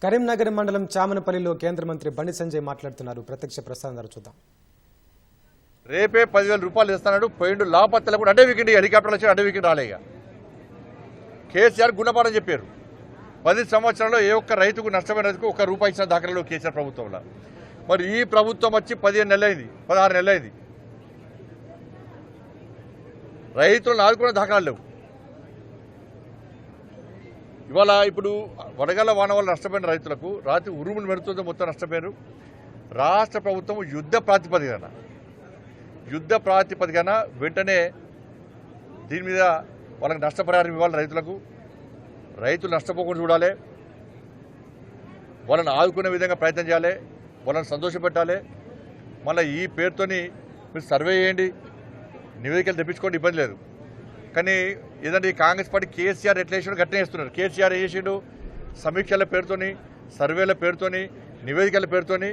కరీంనగర్ మండలం చామనపల్లిలో కేంద్ర మంత్రి బండి సంజయ్ మాట్లాడుతున్నారు. ప్రత్యక్ష ప్రసారం చూద్దాం. రేపే 10,000 రూపాయలు ఇస్తాడు. పోయిండు లాపత్తలు కూడా అడ్డే వీకెండ్ హెలికాప్టర్లు వచ్చి అడ్డే వీకెండ్ రాలే. కేసీఆర్ గుణపాఠం చెప్పారు. 10 సంవత్సరాల్లో ఏ ఒక్క రైతుకు నష్టమైన రైతుకు ఒక్క రూపాయి ఇచ్చిన దాఖలలో కేసీఆర్ ప్రభుత్వంలో. మరి ఈ ప్రభుత్వం వచ్చి 15 నెలలైంది, 16 నెలలైంది. రైతులను ఆదుకునే దాఖలాలు లేవు. ఇవాళ ఇప్పుడు వడగళ్ల వాన వల్ల నష్టపోయిన రైతులకు రాత్రి ఉరుములు మెరుతుందో మొత్తం నష్టపోయారు. రాష్ట్ర ప్రభుత్వం యుద్ధ ప్రాతిపదికన వెంటనే దీని మీద వాళ్ళకి నష్టపరిహారం ఇవ్వాలి. రైతులు నష్టపోకుండా చూడాలి, వాళ్ళని ఆదుకునే విధంగా ప్రయత్నం చేయాలి, వాళ్ళని సంతోషపెట్టాలి. మళ్ళీ ఈ పేరుతోని మీరు సర్వే చేయండి, నివేదికలు తెప్పించుకోండి, ఇబ్బంది లేదు. కానీ ఏదంటే ఈ కాంగ్రెస్ పార్టీ కేసీఆర్ ఎట్లా చేసాడు గట్టినే చేస్తున్నారు. కేసీఆర్ ఏం చేసాడు? సమీక్షల పేరుతోని, సర్వేల పేరుతోని, నివేదికల పేరుతోని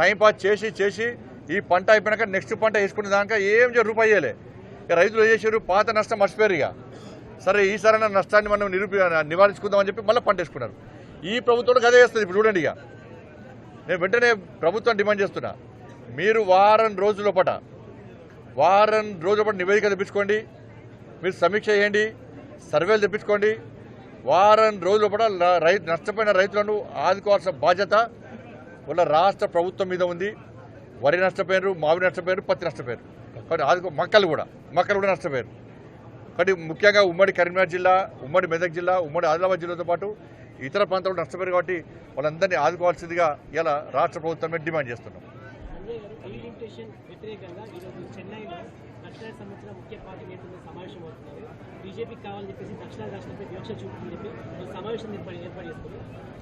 టైంపాస్ చేసి ఈ పంట అయిపోయినాక నెక్స్ట్ పంట వేసుకునే దాకా ఏం రూపాయి చేయలే. రైతులు ఏం చేశారు? పాత నష్టం మర్చిపోయారు. ఇక సరే ఈసారైనా నష్టాన్ని మనం నివారించుకుందామని చెప్పి మళ్ళీ పంట వేసుకున్నారు. ఈ ప్రభుత్వం అదే చేస్తుంది. ఇప్పుడు చూడండి, ఇక నేను వెంటనే ప్రభుత్వం డిమాండ్ చేస్తున్నా, మీరు వారం రోజుల పాట నివేదిక తెప్పించుకోండి, మీరు సమీక్ష చేయండి, సర్వేలు తెప్పించుకోండి. వారం రోజుల పాట నష్టపోయిన రైతులను ఆదుకోవాల్సిన బాధ్యత వాళ్ళ రాష్ట్ర ప్రభుత్వం మీద ఉంది. వరి నష్టపోయారు, మామిడి నష్టపోయారు, పత్తి నష్టపోయారు, కాబట్టి మొక్కలు కూడా నష్టపోయారు. కాబట్టి ముఖ్యంగా ఉమ్మడి కరీంనగర్ జిల్లా, ఉమ్మడి మెదక్ జిల్లా, ఉమ్మడి ఆదిలాబాద్ జిల్లాతో పాటు ఇతర ప్రాంతాల్లో నష్టపోయారు. కాబట్టి వాళ్ళందరినీ ఆదుకోవాల్సిందిగా ఇలా రాష్ట్ర ప్రభుత్వమే డిమాండ్ చేస్తున్నాం.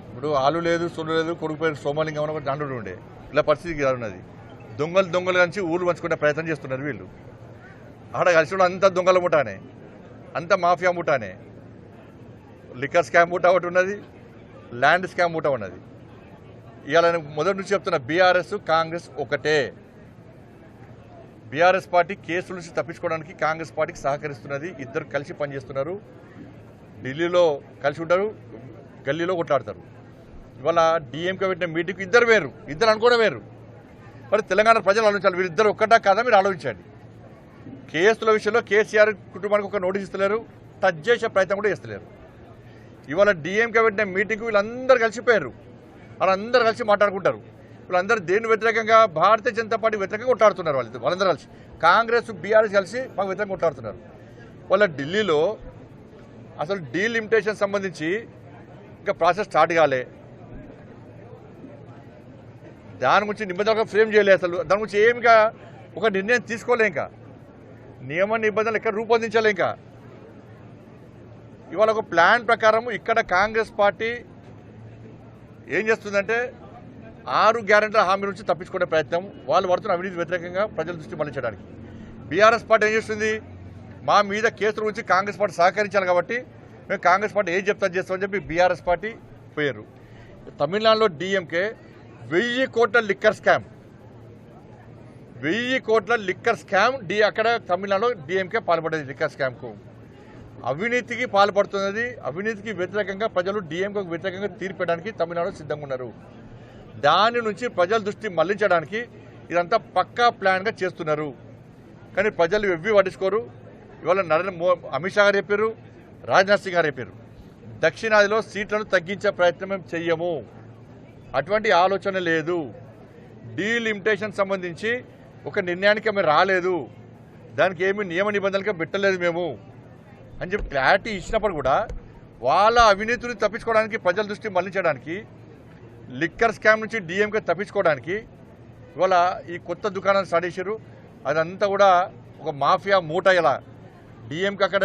ఇప్పుడు ఆలు లేదు, సొల్లు లేదు, కొడుకుపోయిన సోమలింగం అని దాంట్లో ఉండే ఇలా పరిస్థితికి ఉన్నది. దొంగలు కలిసి ఊళ్ళు పంచుకునే ప్రయత్నం చేస్తున్నారు వీళ్ళు. ఆడ కలిసి అంతా దొంగల ముఠానే, అంత మాఫియా ముఠానే. లిక్కర్ స్కామ్ ముఠా ఒకటి ఉన్నది, ల్యాండ్ స్కామ్ ముఠా ఉన్నది. ఇవాళ మొదటి నుంచి చెప్తున్నా, బీఆర్ఎస్ కాంగ్రెస్ ఒకటే. బీఆర్ఎస్ పార్టీ కేసుల నుంచి తప్పించుకోవడానికి కాంగ్రెస్ పార్టీకి సహకరిస్తున్నది. ఇద్దరు కలిసి పనిచేస్తున్నారు. ఢిల్లీలో కలిసి ఉంటారు, గల్లీలో కొట్లాడతారు. ఇవాళ డిఎంకే పెట్టిన మీటింగ్కి ఇద్దరు అనుకోవడం వేరు. మరి తెలంగాణ ప్రజలు ఆలోచించాలి, వీరిద్దరు ఒక్కటా కాదా మీరు ఆలోచించండి. కేసుల విషయంలో కేసీఆర్ కుటుంబానికి ఒక నోటీస్ ఇస్తలేరు, టచ్ చేసే ప్రయత్నం కూడా చేస్తలేరు. ఇవాళ డిఎంకే పెట్టిన మీటింగ్కి వీళ్ళందరూ కలిసిపోయారు, వాళ్ళందరూ కలిసి మాట్లాడుకుంటారు. వీళ్ళందరూ దేని వ్యతిరేకంగా? భారతీయ జనతా పార్టీ వ్యతిరేకంగా కొట్లాడుతున్నారు. వాళ్ళందరూ కలిసి కాంగ్రెస్ బీఆర్ఎస్ కలిసి మాకు వ్యతిరేకంగా కొట్లాడుతున్నారు. వాళ్ళ ఢిల్లీలో అసలు డీలిమిటేషన్ సంబంధించి ఇంకా ప్రాసెస్ స్టార్ట్ కాలే. దాని గురించి నిబంధనలు ఫ్రేమ్ చేయలేదు. అసలు దాని గురించి ఏమిగా ఒక నిర్ణయం తీసుకోలే. ఇంకా నియమ నిబంధనలు ఎక్కడ రూపొందించాలి. ఇంకా ఇవాళ ఒక ప్లాన్ ప్రకారం ఇక్కడ కాంగ్రెస్ పార్టీ ఏం చేస్తుందంటే 6 గ్యారెంటీల హామీ నుంచి తప్పించుకునే ప్రయత్నం, వాళ్ళు పడుతున్న అవినీతి వ్యతిరేకంగా ప్రజల దృష్టి మళ్లించడానికి. బీఆర్ఎస్ పార్టీ ఏం చేస్తుంది? మా మీద కేసుల గురించి కాంగ్రెస్ పార్టీ సహకరించాలి కాబట్టి మేము కాంగ్రెస్ పార్టీ ఏం చేస్తామని చెప్పి బీఆర్ఎస్ పార్టీ పోయారు. తమిళనాడులో డిఎంకే 1000 కోట్ల లిక్కర్ స్కామ్, 1000 కోట్ల లిక్కర్ స్కామ్ అక్కడ తమిళనాడులో డిఎంకే పాల్పడేది. లిక్కర్ స్కామ్కు అవినీతికి పాల్పడుతున్నది. అవినీతికి వ్యతిరేకంగా ప్రజలు డిఎంకేకు వ్యతిరేకంగా తీర్పడానికి తమిళనాడు సిద్ధంగా ఉన్నారు. దాని నుంచి ప్రజల దృష్టి మళ్లించడానికి ఇదంతా పక్కా ప్లాన్గా చేస్తున్నారు. కానీ ప్రజలు ఎవ్వి పట్టించుకోరు. ఇవాళ అమిత్ షా గారు చెప్పారు, రాజ్నాథ్ సింగ్ గారు చెప్పారు, దక్షిణాదిలో సీట్లను తగ్గించే ప్రయత్నం మేము చెయ్యము, అటువంటి ఆలోచన లేదు. డీలిమిటేషన్ సంబంధించి ఒక నిర్ణయానికి మేము రాలేదు, దానికి ఏమి నియమ నిబంధనలుగా పెట్టలేదు మేము అని చెప్పి క్లారిటీ ఇచ్చినప్పుడు కూడా వాళ్ళ అవినీతిని తప్పించుకోవడానికి, ప్రజల దృష్టి మళ్లించడానికి, లిక్కర్ స్కామ్ నుంచి డిఎంకే తప్పించుకోవడానికి ఇవాళ ఈ కొత్త దుకాణాన్ని స్టార్ట్ చేశారు. అదంతా కూడా ఒక మాఫియా మూట. ఇలా డిఎంకే అక్కడ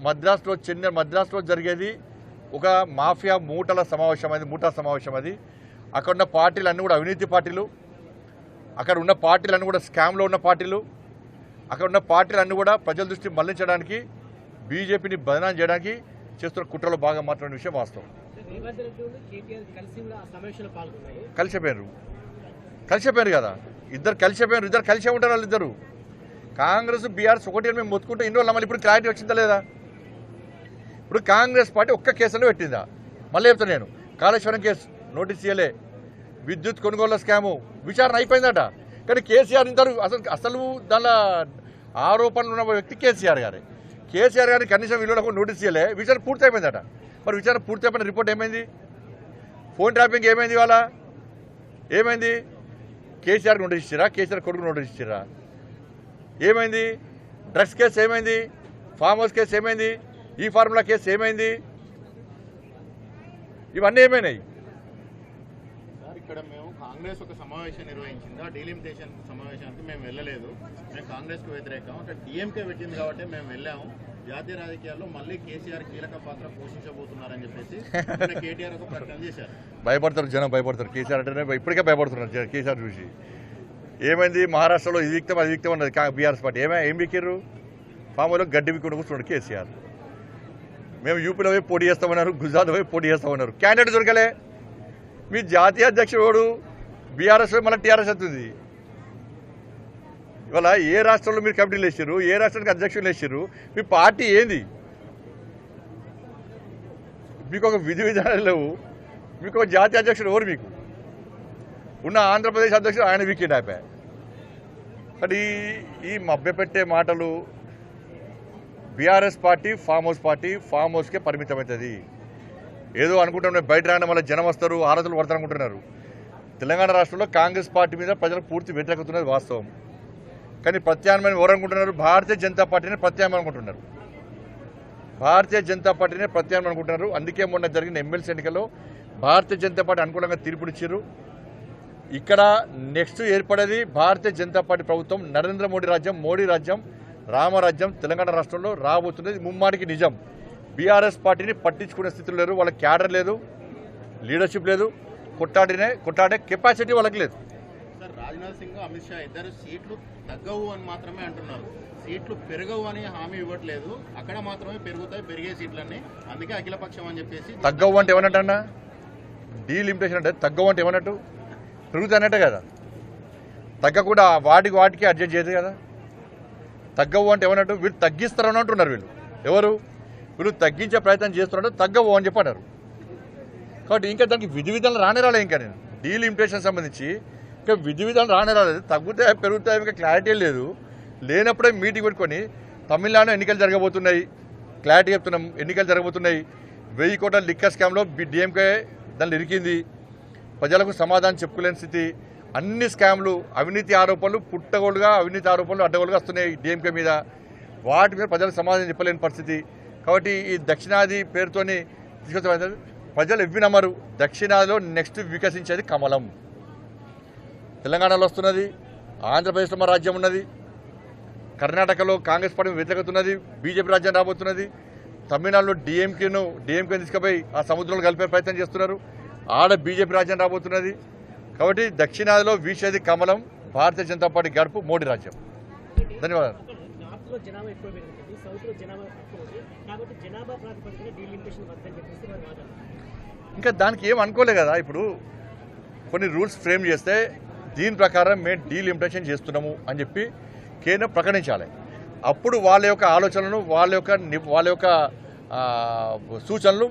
మద్రాసులో జరిగేది ఒక మాఫియా మూటా సమావేశం అది. అక్కడ ఉన్న పార్టీలు అన్నీ కూడా అవినీతి పార్టీలు, అక్కడ ఉన్న పార్టీలు అన్నీ కూడా స్కామ్లో ఉన్న పార్టీలు, అక్కడ ఉన్న పార్టీలు అన్నీ కూడా ప్రజల దృష్టి మళ్లించడానికి, బీజేపీని బదనాం చేయడానికి చేస్తున్న కుట్రలో బాగా మాట్లాడిన విషయం వాస్తవం. కలిసిపోయారు కదా, ఇద్దరు కలిసే ఉంటారు. వాళ్ళిద్దరు కాంగ్రెస్ బీఆర్ఎస్ ఒకటి మేము మొత్తుకుంటే ఇన్ని రోజులు మళ్ళీ ఇప్పుడు క్లారిటీ వచ్చిందా లేదా? ఇప్పుడు కాంగ్రెస్ పార్టీ ఒక్క కేసులో పెట్టిందా? మళ్ళీ చెప్తాను నేను, కాళేశ్వరం కేసు నోటీస్ ఇయ్యలే. విద్యుత్ కొనుగోళ్ల స్కాము విచారణ అయిపోయిందట. కానీ కేసీఆర్ ఇంతరు అసలు దానిలో ఆరోపణలు ఉన్న వ్యక్తి కేసీఆర్ గారే. కేసీఆర్ గారికి కనీసం విలువలకు నోటీస్ ఇయ్యలే. విచారణ పూర్తి అయిపోయిందట. మరి విచారణ పూర్తి అయిపోయిన రిపోర్ట్ ఏమైంది? ఫోన్ ట్రాపింగ్ ఏమైంది? ఇవాళ ఏమైంది? కేసీఆర్కి నోటీస్ ఇచ్చిరా? కేసీఆర్ కొడుకు నోటీస్ ఇచ్చిరా? ఏమైంది? డ్రగ్స్ కేసు ఏమైంది? ఫామ్ హౌస్ కేసు ఏమైంది? ఈ ఫార్ములా కేసు ఏమైంది? ఇవన్నీ ఏమైనాయి? ఇక్కడ మేము కాంగ్రెస్ ఒక సమావేశం నిర్వహించింది. ఆ డీలిమిటేషన్ సమావేశానికి మేము వెళ్ళలేదు. మేము కాంగ్రెస్కు వ్యతిరేకం. అక్కడ డిఎంకే పెట్టింది కాబట్టి మేము వెళ్ళాము. జాతీయ రాజకీయాల్లో మళ్ళీ కేసీఆర్ కీలక పాత్ర పోషించబోతున్నారని చెప్పేసి కేటీఆర్ ఒక ప్రకటన చేశారు. భయపడతారు, జనం భయపడతారు. కేసీఆర్ అంటేనే ఇప్పటికే భయపడుతున్నారు కేసీఆర్ చూసి. ఏమైంది? మహారాష్ట్రలో ఇది విక్తం అది విక్తం అన్నది బీఆర్ఎస్ పార్టీ. ఏం బిక్కిర్రు? ఫామ్లో గడ్డి బిక్కుని కూర్చున్నాడు కేసీఆర్. మేము యూపీలో పోయి పోటీ చేస్తామన్నారు, గుజరాత్ పోయి పోటీ చేస్తామన్నారు. క్యాండిడేట్ దొరకలే. మీ జాతీయ అధ్యక్షుడు బీఆర్ఎస్ మళ్ళీ టీఆర్ఎస్ అవుతుంది. ఇవాళ ఏ రాష్ట్రంలో మీరు కమిటీలు వేసారు? ఏ రాష్ట్రానికి అధ్యక్షులు వేసారు? మీ పార్టీ ఏంది? మీకు ఒక విధి విధానాలు లేవు. మీకు ఒక జాతీయ అధ్యక్షుడు ఎవరు? మీకు ఉన్న ఆంధ్రప్రదేశ్ అధ్యక్షుడు ఆయన వీకెండ్ అయిపోయాయి. కానీ ఈ మభ్యపెట్టే మాటలు బీఆర్ఎస్ పార్టీ ఫామ్ హౌస్కే పరిమితమవుతుంది. ఏదో అనుకుంటున్నాం బయట రాని వల్ల జనం వస్తారు, ఆరాధనలు పడతారు అనుకుంటున్నారు. తెలంగాణ రాష్ట్రంలో కాంగ్రెస్ పార్టీ మీద ప్రజలకు పూర్తి వ్యతిరేకత ఉన్నది వాస్తవం. కానీ ప్రత్యామ్నాయం ఎవరు అనుకుంటున్నారు? భారతీయ జనతా పార్టీనే ప్రత్యామ్నాయం అనుకుంటున్నారు. భారతీయ జనతా పార్టీనే ప్రత్యామ్నాయం అనుకుంటున్నారు. అందుకే మొన్న జరిగిన ఎమ్మెల్సీ ఎన్నికల్లో భారతీయ జనతా పార్టీ అనుకూలంగా తీర్పునిచ్చారు. ఇక్కడ నెక్స్ట్ ఏర్పడేది భారతీయ జనతా పార్టీ ప్రభుత్వం. నరేంద్ర మోడీ రాజ్యం రామరాజ్యం తెలంగాణ రాష్ట్రంలో రాబోతున్నది ముమ్మాటికి నిజం. బీఆర్ఎస్ పార్టీని పట్టించుకునే స్థితిలో లేరు. వాళ్ళకి క్యాడర్ లేదు, లీడర్షిప్ లేదు, కొట్టాడే కెపాసిటీ వాళ్ళకి లేదు. సార్, రాజ్నాథ్ సింగ్ అమిత్ షా ఇద్దరు సీట్లు తగ్గవు అని మాత్రమే అంటున్నారు. సీట్లు పెరగవు అని హామీ ఇవ్వట్లేదు. అక్కడ మాత్రమే పెరుగుతాయి, పెరిగే సీట్లన్నీ. అందుకే అఖిలపక్షం అని చెప్పేసి. తగ్గవు అంటే ఏమన్నట్టన్నా? డీలిమిటేషన్ అంటే తగ్గవు అంటే ఏమన్నట్టు? పెరుగుతాయన్నట్టే కదా. తగ్గకుండా వాటికి అడ్జస్ట్ చేయదు కదా. తగ్గవు అంటే ఏమన్నట్టు? వీళ్ళు తగ్గిస్తారని అంటున్నారు. వీళ్ళు వీళ్ళు తగ్గించే ప్రయత్నం చేస్తున్నారు. తగ్గవు అని చెప్పన్నారు. కాబట్టి ఇంకా దానికి విధి విధానాలు రానే రాలేదు. ఇంకా నేను డీలిమిటేషన్ సంబంధించి ఇంకా విధి విధానం రానే రాలేదు. తగ్గుతాయి పెరుగుతాయి ఇంకా క్లారిటీ లేదు. లేనప్పుడే మీటింగ్ పెట్టుకొని తమిళనాడు ఎన్నికలు జరగబోతున్నాయి, క్లారిటీ చెప్తున్నాం. ఎన్నికలు జరగబోతున్నాయి. 1000 కోట్ల లిక్కర్ స్కామ్లో డిఎంకే దాన్ని ఇరికింది. ప్రజలకు సమాధానం చెప్పుకోలేని స్థితి. అన్ని స్కామ్లు, అవినీతి ఆరోపణలు పుట్టగోలుగా, అవినీతి ఆరోపణలు అడ్డగోలుగా వస్తున్నాయి డిఎంకే మీద. వాటి మీద ప్రజలకు సమాధానం చెప్పలేని పరిస్థితి. కాబట్టి ఈ దక్షిణాది పేరుతోని తీసుకొచ్చే ప్రజలు ఎవ్వి నమ్మరు. దక్షిణాదిలో నెక్స్ట్ వికసించేది కమలం. తెలంగాణలో వస్తున్నది, ఆంధ్రప్రదేశ్లో మా రాజ్యం ఉన్నది, కర్ణాటకలో కాంగ్రెస్ పార్టీ వ్యతిరేకత ఉన్నది, బీజేపీ రాజ్యం రాబోతున్నది. తమిళనాడులో డిఎంకేను తీసుకుపోయి ఆ సముద్రంలో కలిపే ప్రయత్నం చేస్తున్నారు. ఆడ బీజేపీ రాజ్యం రాబోతున్నది. కాబట్టి దక్షిణాదిలో వీసేది కమలం. భారతీయ జనతా పార్టీ గడుపు మోడీ రాజ్యం. ధన్యవాదాలు. ఇంకా దానికి ఏం అనుకోలే కదా. ఇప్పుడు కొన్ని రూల్స్ ఫ్రేమ్ చేస్తే దీని ప్రకారం మేము డీలిమిటేషన్ చేస్తున్నాము అని చెప్పి కేంద్రం ప్రకటించాలి. అప్పుడు వాళ్ళ యొక్క ఆలోచనలను వాళ్ళ యొక్క సూచనలు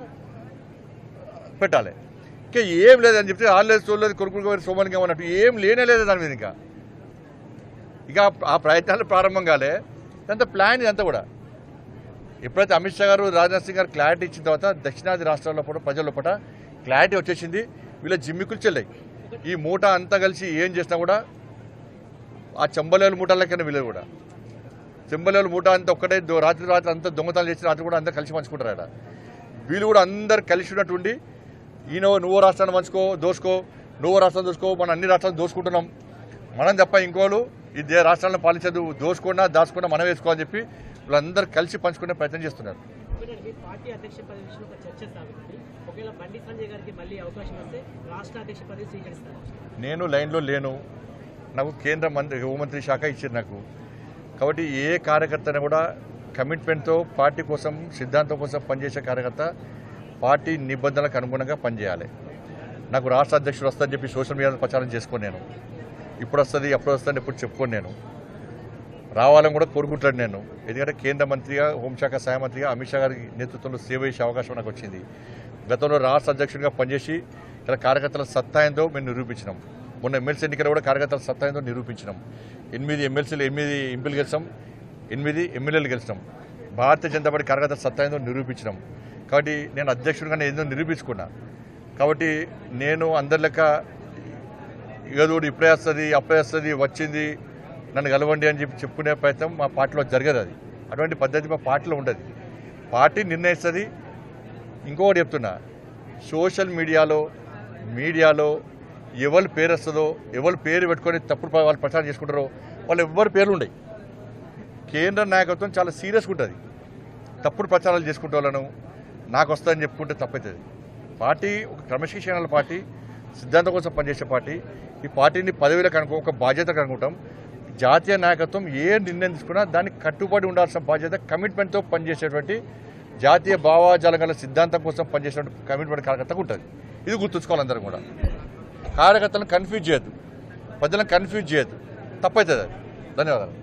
పెట్టాలి. ఇంకా ఏం లేదని చెప్తే ఆల్లేదు చూడలేదు కొనుక్కుని సోమనిగా అన్నట్టు ఏం లేనే లేదు దాని మీద. ఇక ఆ ప్రయత్నాలు ప్రారంభం కాలే. ఇదంతా ప్లాన్. ఇదంతా కూడా ఎప్పుడైతే అమిత్ షా గారు, రాజ్నాథ్ సింగ్ గారు క్లారిటీ ఇచ్చిన తర్వాత దక్షిణాది రాష్ట్రాల్లో కూడా ప్రజల లోపల క్లారిటీ వచ్చేసింది. వీళ్ళ జిమ్మికులు చెల్లాయి. ఈ మూట అంతా కలిసి ఏం చేసినా కూడా ఆ చెంబలేలు మూటలకైనా వీళ్ళు కూడా చెంబలేలు మూట అంతా ఒక్కటే రాత్రి అంతా దొంగతనాలు చేసి రాత్రి కూడా అందరూ కలిసి పంచుకుంటారు. అక్కడ వీళ్ళు కూడా అందరు కలిసి ఉన్నట్టుండి నువ్వు రాష్ట్రాన్ని దోసుకో, నువ్వు రాష్ట్రాన్ని దోసుకో, మనం అన్ని రాష్ట్రాలు దోసుకుంటున్నాం, మనం తప్ప ఇంకోళ్ళు ఈ రాష్ట్రాలను పాలించదు, దోసుకున్నా దాచుకున్నా మనం వేసుకోవాలని చెప్పి వీళ్ళందరూ కలిసి పంచుకునే ప్రయత్నం చేస్తున్నారు. నేను లైన్లో లేను. నాకు కేంద్ర హోంమంత్రి శాఖ ఇచ్చారు నాకు. కాబట్టి ఏ కార్యకర్తను కూడా కమిట్మెంట్తో పార్టీ కోసం, సిద్ధాంతం కోసం పనిచేసే కార్యకర్త పార్టీ నిబంధనలకు అనుగుణంగా పనిచేయాలి. నాకు రాష్ట్ర అధ్యక్షుడు వస్తుందని చెప్పి సోషల్ మీడియాలో ప్రచారం చేసుకోను. నేను ఇప్పుడు వస్తుంది అప్పుడు వస్తుందని ఎప్పుడు చెప్పుకోను. నేను రావాలని కూడా కోరుకుంటాను. నేను ఎందుకంటే కేంద్ర మంత్రిగా, హోంశాఖ సహాయ మంత్రిగా అమిత్ షా గారి నేతృత్వంలో సేవ చేసే అవకాశం నాకు వచ్చింది. గతంలో రాష్ట్ర అధ్యక్షుడిగా పనిచేసి ఇలా కార్యకర్తల సత్తా ఏందో మేము నిరూపించినాం. మొన్న ఎమ్మెల్సీ ఎన్నికలు కూడా కార్యకర్తల సత్తా ఏందో నిరూపించినాం. 8 ఎమ్మెల్సీలు 8 ఎంపీలు గెలిచాం, 8 ఎమ్మెల్యేలు గెలిచాం. భారతీయ జనతా పార్టీ కార్యకర్తల సత్తా ఏందో నిరూపించినాం. కాబట్టి నేను అధ్యక్షుడిగా ఏదో నిరూపించుకున్నా. కాబట్టి నేను అందరి లెక్క ఏదో ఇప్పుడే వస్తుంది అప్పుడే వస్తుంది వచ్చింది నన్ను కలవండి అని చెప్పి చెప్పుకునే ప్రయత్నం మా పార్టీలో జరగదు. అది అటువంటి పద్ధతి మా పార్టీలో ఉండదు. పార్టీ నిర్ణయిస్తుంది. ఇంకొకటి చెప్తున్నా, సోషల్ మీడియాలో ఎవరి పేరు వస్తుందో, ఎవరి పేరు పెట్టుకొని తప్పుడు వాళ్ళు ప్రచారం చేసుకుంటారో వాళ్ళు ఎవరి పేర్లు ఉండవు. కేంద్ర నాయకత్వం చాలా సీరియస్గా ఉంటుంది. తప్పుడు ప్రచారాలు చేసుకుంటే వాళ్ళను నాకు వస్తుందని చెప్పుకుంటే తప్పవుతుంది. పార్టీ ఒక క్రమశిక్షణ పార్టీ, సిద్ధాంతం కోసం పనిచేసే పార్టీ. ఈ పార్టీని పదవిలకు ఒక బాధ్యత అనుకుంటాం. జాతీయ నాయకత్వం ఏ నిర్ణయం తీసుకున్నా దానికి కట్టుబడి ఉండాల్సిన బాధ్యత, కమిట్మెంట్తో పనిచేసేటువంటి జాతీయ భావాజాలం గల సిద్ధాంతం కోసం పనిచేసేటువంటి కమిట్మెంట్ కార్యకర్తకు ఉంటుంది. ఇది గుర్తుంచుకోవాలి అందరూ కూడా. కార్యకర్తలను కన్ఫ్యూజ్ చేయొద్దు, ప్రజలను కన్ఫ్యూజ్ చేయొద్దు, తప్పవుతుంది అది. ధన్యవాదాలు.